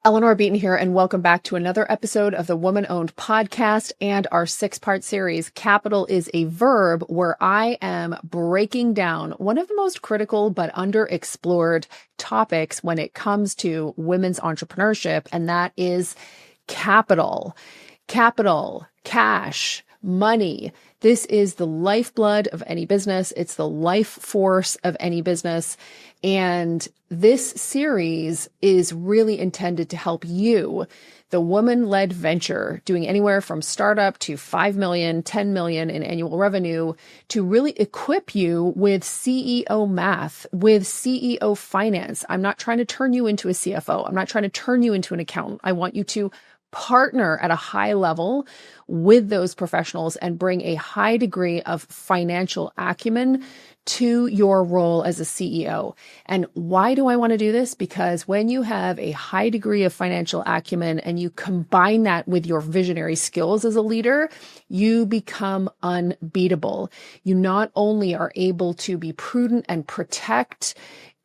Eleanor Beaton here, and welcome back to another episode of the Woman-Owned Podcast and our 6-part series, Capital is a Verb, where I am breaking down one of the most critical but underexplored topics when it comes to women's entrepreneurship, and that is capital. Capital, cash, money. This is the lifeblood of any business. It's the life force of any business. And this series is really intended to help you, the woman-led venture, doing anywhere from startup to 5 million, 10 million in annual revenue, to really equip you with CEO math, with CEO finance. I'm not trying to turn you into a CFO. I'm not trying to turn you into an accountant. I want you to partner at a high level with those professionals and bring a high degree of financial acumen to your role as a CEO. And why do I want to do this? Because when you have a high degree of financial acumen and you combine that with your visionary skills as a leader, you become unbeatable. You not only are able to be prudent and protect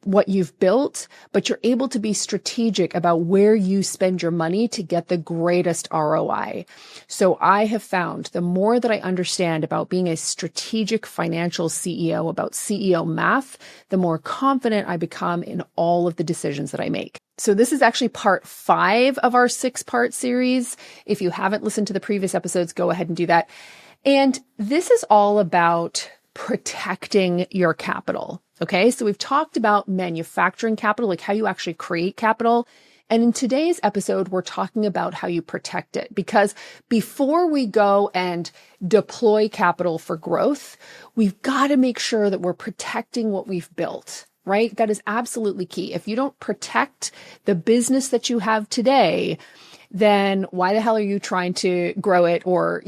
what you've built, but you're able to be strategic about where you spend your money to get the greatest ROI. So I have found the more that I understand about being a strategic financial CEO, about CEO math, the more confident I become in all of the decisions that I make. So this is actually part 5 of our 6-part series. If you haven't listened to the previous episodes, go ahead and do that. And this is all about protecting your capital. Okay, so we've talked about manufacturing capital, like how you actually create capital. And in today's episode, we're talking about how you protect it. Because before we go and deploy capital for growth, we've got to make sure that we're protecting what we've built, right? That is absolutely key. If you don't protect the business that you have today, then why the hell are you trying to grow it or,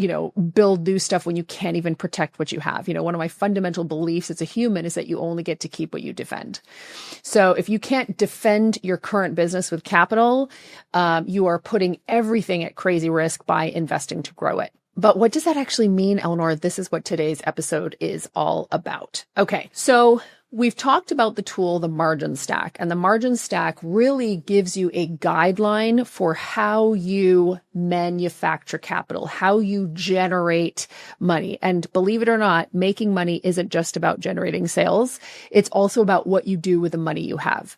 build new stuff when you can't even protect what you have? One of my fundamental beliefs as a human is that you only get to keep what you defend. So if you can't defend your current business with capital, you are putting everything at crazy risk by investing to grow it. But what does that actually mean, Eleanor? This is what today's episode is all about. Okay, so we've talked about the tool, the margin stack, and the margin stack really gives you a guideline for how you manufacture capital, how you generate money. And believe it or not, making money isn't just about generating sales. It's also about what you do with the money you have.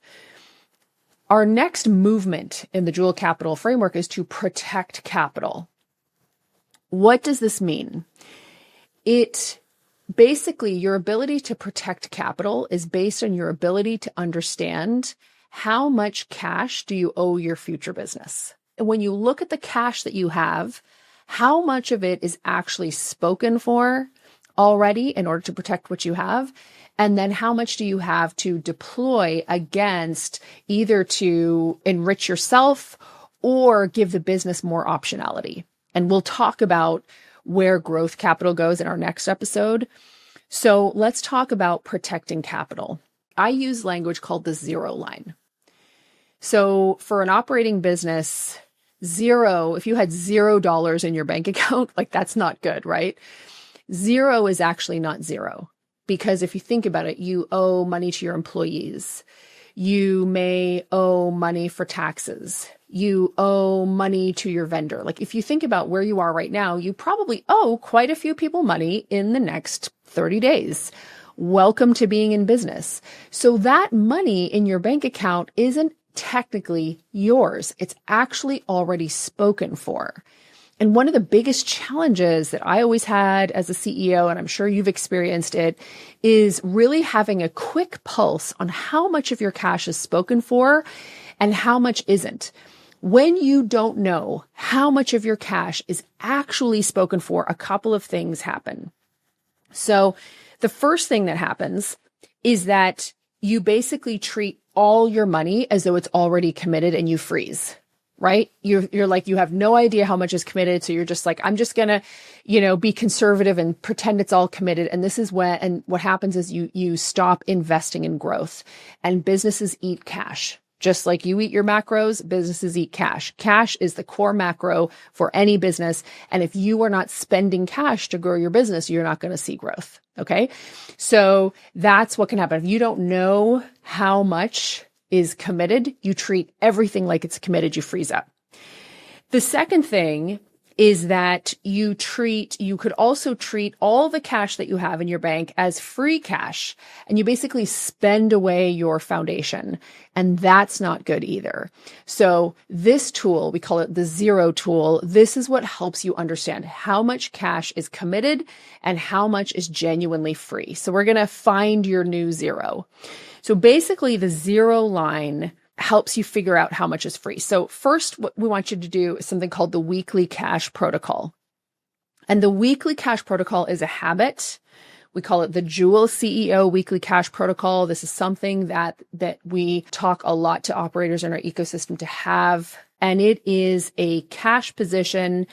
Our next movement in the dual capital framework is to protect capital. What does this mean? Basically, your ability to protect capital is based on your ability to understand how much cash do you owe your future business. And when you look at the cash that you have, how much of it is actually spoken for already in order to protect what you have? And then how much do you have to deploy against either to enrich yourself or give the business more optionality? And we'll talk about where growth capital goes in our next episode. So let's talk about protecting capital. I use language called the zero line. So for an operating business, if you had $0 in your bank account, that's not good, right? 0 is actually not 0. Because if you think about it, you owe money to your employees. You may owe money for taxes. You owe money to your vendor. If you think about where you are right now, you probably owe quite a few people money in the next 30 days. Welcome to being in business. So that money in your bank account isn't technically yours. It's actually already spoken for. And one of the biggest challenges that I always had as a CEO, and I'm sure you've experienced it, is really having a quick pulse on how much of your cash is spoken for and how much isn't. When you don't know how much of your cash is actually spoken for, a couple of things happen. So the first thing that happens is that you basically treat all your money as though it's already committed and you freeze. Right? You're like, you have no idea how much is committed. So you're just like, I'm just going to, be conservative and pretend it's all committed. And this is and what happens is you stop investing in growth, and businesses eat cash. Just like you eat your macros, businesses eat cash. Cash is the core macro for any business. And if you are not spending cash to grow your business, you're not going to see growth. Okay. So that's what can happen. If you don't know how much is committed, you treat everything like it's committed, you freeze up. The second thing is that you could also treat all the cash that you have in your bank as free cash, and you basically spend away your foundation. And that's not good either. So this tool, we call it the zero tool. This is what helps you understand how much cash is committed and how much is genuinely free. So we're going to find your new zero. So basically the zero line helps you figure out how much is free. So first, what we want you to do is something called the weekly cash protocol. And the weekly cash protocol is a habit. We call it the Jewel CEO weekly cash protocol. This is something that we talk a lot to operators in our ecosystem to have. And it is a cash position.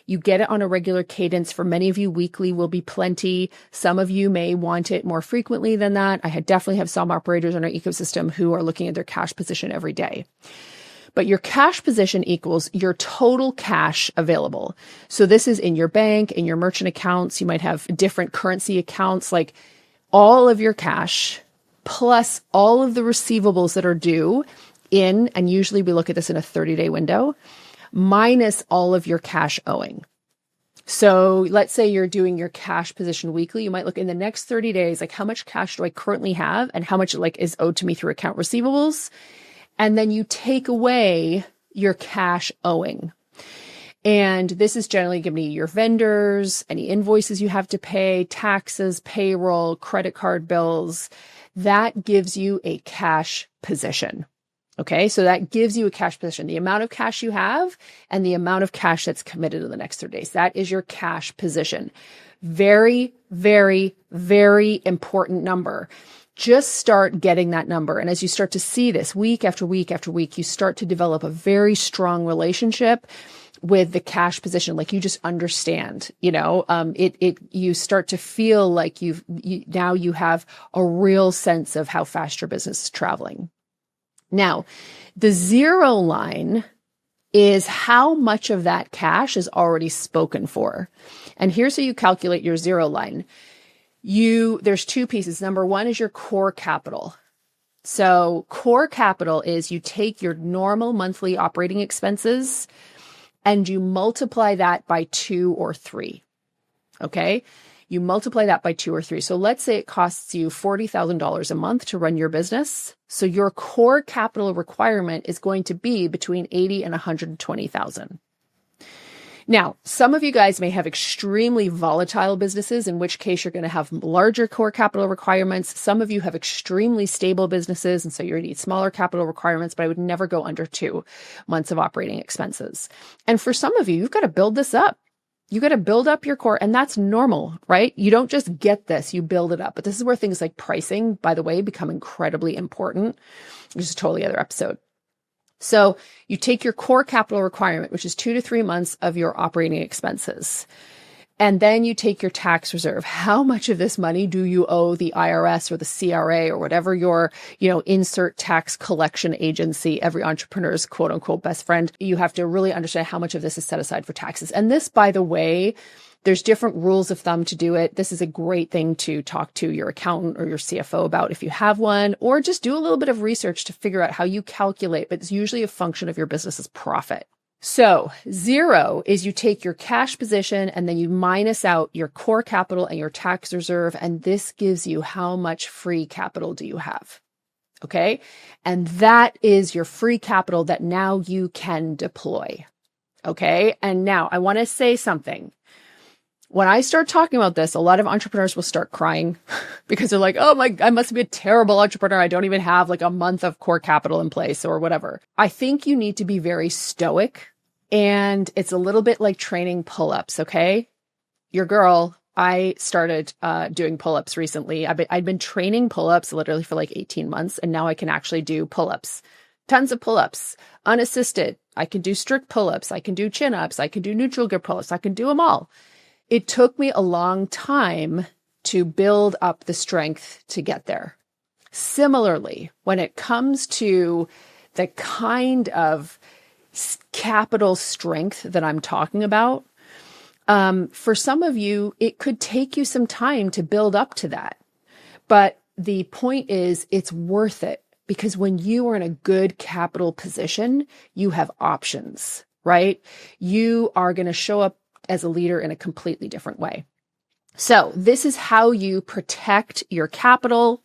You get it on a regular cadence. For many of you, weekly will be plenty. Some of you may want it more frequently than that. I definitely have some operators in our ecosystem who are looking at their cash position every day. But your cash position equals your total cash available. So this is in your bank, in your merchant accounts. You might have different currency accounts, like all of your cash plus all of the receivables that are due in, and usually we look at this in a 30-day window, minus all of your cash owing. So let's say you're doing your cash position weekly. You might look in the next 30 days, like how much cash do I currently have and how much is owed to me through account receivables. And then you take away your cash owing. And this is generally going to be your vendors, any invoices you have to pay, taxes, payroll, credit card bills. That gives you a cash position. Okay, so that gives you a cash position, the amount of cash you have and the amount of cash that's committed in the next 30 days. That is your cash position. Very, very, very important number. Just start getting that number. And as you start to see this week after week after week, you start to develop a very strong relationship with the cash position. Like you just understand, you start to feel like now you have a real sense of how fast your business is traveling. Now, the zero line is how much of that cash is already spoken for. And here's how you calculate your zero line. There's two pieces. Number one is your core capital. So core capital is you take your normal monthly operating expenses and you multiply that by 2 or 3. Okay? You multiply that by 2 or 3. So let's say it costs you $40,000 a month to run your business. So your core capital requirement is going to be between $80,000 and $120,000. Now, some of you guys may have extremely volatile businesses, in which case you're going to have larger core capital requirements. Some of you have extremely stable businesses, and so you need smaller capital requirements, but I would never go under 2 months of operating expenses. And for some of you, you've got to build this up. You got to build up your core, and that's normal, right? You don't just get this, you build it up. But this is where things like pricing, by the way, become incredibly important, which is a totally other episode. So you take your core capital requirement, which is 2 to 3 months of your operating expenses. And then you take your tax reserve. How much of this money do you owe the IRS or the CRA or whatever your, insert tax collection agency, every entrepreneur's quote unquote best friend? You have to really understand how much of this is set aside for taxes. And this, by the way, there's different rules of thumb to do it. This is a great thing to talk to your accountant or your CFO about if you have one, or just do a little bit of research to figure out how you calculate, but it's usually a function of your business's profit. So zero is you take your cash position and then you minus out your core capital and your tax reserve. And this gives you how much free capital do you have? Okay. And that is your free capital that now you can deploy. Okay. And now I want to say something. When I start talking about this, a lot of entrepreneurs will start crying because they're like, oh I must be a terrible entrepreneur. I don't even have like a month of core capital in place or whatever. I think you need to be very stoic, and it's a little bit like training pull-ups. Okay. Your girl, I started doing pull-ups recently. I'd been training pull-ups literally for like 18 months, and now I can actually do pull-ups, tons of pull-ups, unassisted. I can do strict pull-ups. I can do chin-ups. I can do neutral grip pull-ups. I can do them all. It took me a long time to build up the strength to get there. Similarly, when it comes to the kind of capital strength that I'm talking about, for some of you, it could take you some time to build up to that. But the point is, it's worth it, Because when you are in a good capital position, you have options, right? You are going to show up as a leader in a completely different way. So this is how you protect your capital.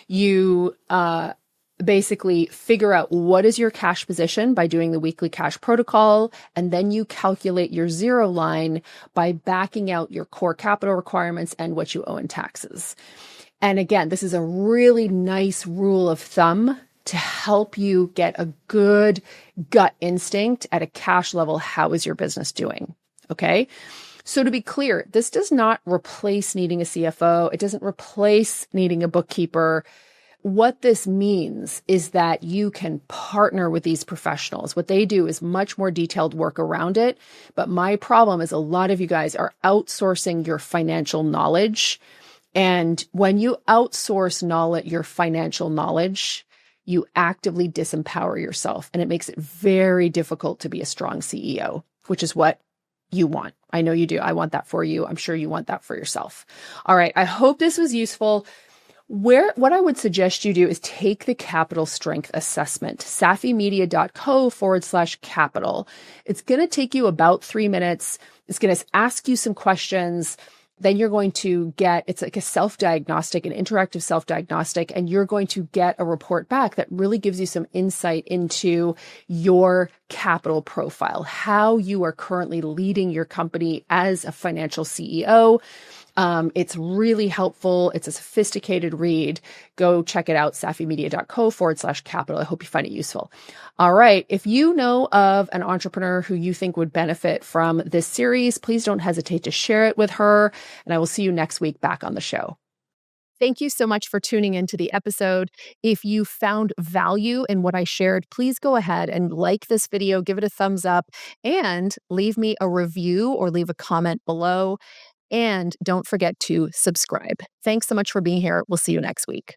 You basically figure out what is your cash position by doing the weekly cash protocol, and then you calculate your zero line by backing out your core capital requirements and what you owe in taxes. And again, this is a really nice rule of thumb to help you get a good gut instinct at a cash level. How is your business doing? Okay. So to be clear, this does not replace needing a CFO. It doesn't replace needing a bookkeeper. What this means is that you can partner with these professionals. What they do is much more detailed work around it. But my problem is a lot of you guys are outsourcing your financial knowledge. And when you outsource your financial knowledge, you actively disempower yourself. And it makes it very difficult to be a strong CEO, which is what you want. I know you do. I want that for you. I'm sure you want that for yourself. All right. I hope this was useful. What I would suggest you do is take the capital strength assessment, safimedia.co/capital. It's going to take you about 3 minutes. It's going to ask you some questions. Then you're going to it's like a self-diagnostic, an interactive self-diagnostic, and you're going to get a report back that really gives you some insight into your capital profile, how you are currently leading your company as a financial CEO. It's really helpful. It's a sophisticated read. Go check it out, safimedia.co/capital. I hope you find it useful. All right. If you know of an entrepreneur who you think would benefit from this series, please don't hesitate to share it with her. And I will see you next week back on the show. Thank you so much for tuning into the episode. If you found value in what I shared, please go ahead and like this video, give it a thumbs up, and leave me a review or leave a comment below. And don't forget to subscribe. Thanks so much for being here. We'll see you next week.